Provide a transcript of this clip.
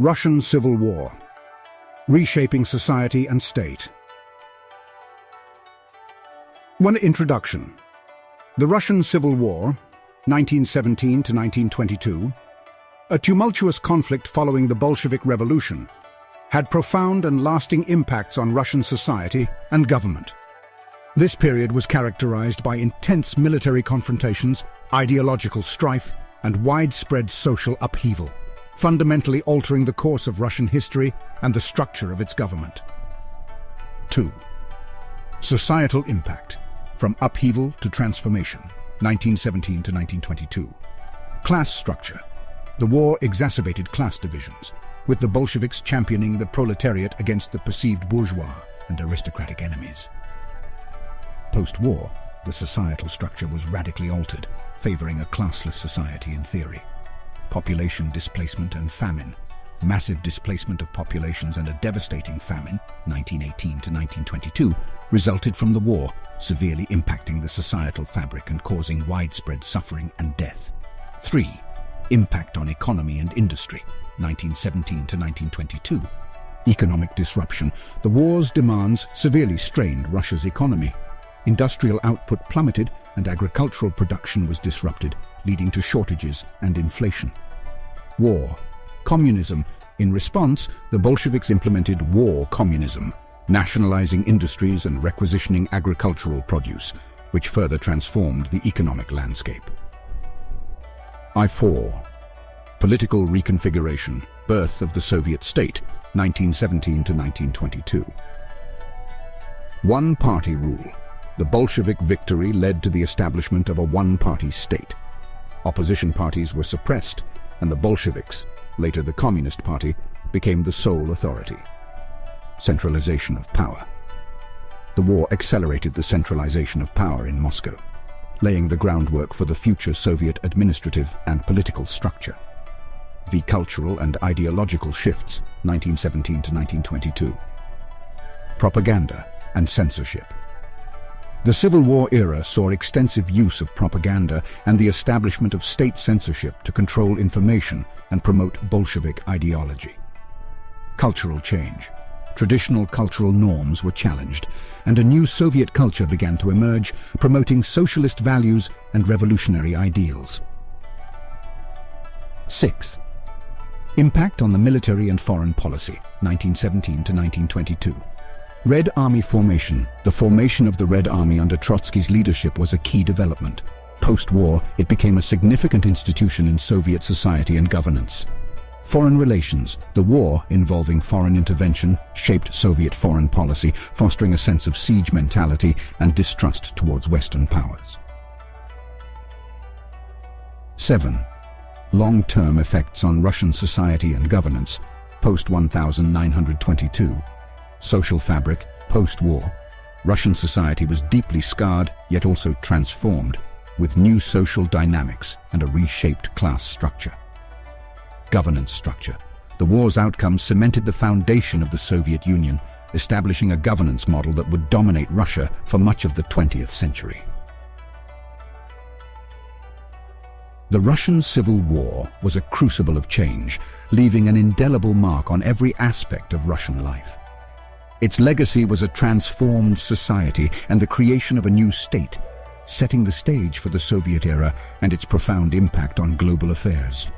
Russian Civil War. Reshaping Society and State. One introduction. The Russian Civil War, 1917 to 1922, a tumultuous conflict following the Bolshevik Revolution, had profound and lasting impacts on Russian society and government. This period was characterized by intense military confrontations, ideological strife, and widespread social upheaval, fundamentally altering the course of Russian history and the structure of its government. 2. Societal impact. From upheaval to transformation, 1917 to 1922. Class structure. The war exacerbated class divisions, with the Bolsheviks championing the proletariat against the perceived bourgeois and aristocratic enemies. Post-war, the societal structure was radically altered, favoring a classless society in theory. Population displacement and famine. Massive displacement of populations and a devastating famine, 1918 to 1922, resulted from the war, severely impacting the societal fabric and causing widespread suffering and death. 3. Impact on economy and industry, 1917 to 1922. Economic disruption. The war's demands severely strained Russia's economy. Industrial output plummeted and agricultural production was disrupted, leading to shortages and inflation. War. Communism. In response, the Bolsheviks implemented war communism, nationalizing industries and requisitioning agricultural produce, which further transformed the economic landscape. I-4. Political reconfiguration. Birth of the Soviet state, 1917 to 1922. One-party rule. The Bolshevik victory led to the establishment of a one-party state. Opposition parties were suppressed, and the Bolsheviks, later the Communist Party, became the sole authority. Centralization of power. The war accelerated the centralization of power in Moscow, laying the groundwork for the future Soviet administrative and political structure. The cultural and ideological shifts, 1917 to 1922. Propaganda and censorship. The Civil War era saw extensive use of propaganda and the establishment of state censorship to control information and promote Bolshevik ideology. Cultural change. Traditional cultural norms were challenged, and a new Soviet culture began to emerge, promoting socialist values and revolutionary ideals. 6. Impact on the military and foreign policy, 1917 to 1922. Red Army formation. The formation of the Red Army under Trotsky's leadership was a key development. Post-war, it became a significant institution in Soviet society and governance. Foreign relations. The war, involving foreign intervention, shaped Soviet foreign policy, fostering a sense of siege mentality and distrust towards Western powers. 7. Long-term effects on Russian society and governance, post-1922. Social fabric, post-war. Russian society was deeply scarred, yet also transformed, with new social dynamics and a reshaped class structure. Governance structure. The war's outcome cemented the foundation of the Soviet Union, establishing a governance model that would dominate Russia for much of the 20th century. The Russian Civil War was a crucible of change, leaving an indelible mark on every aspect of Russian life. Its legacy was a transformed society and the creation of a new state, setting the stage for the Soviet era and its profound impact on global affairs.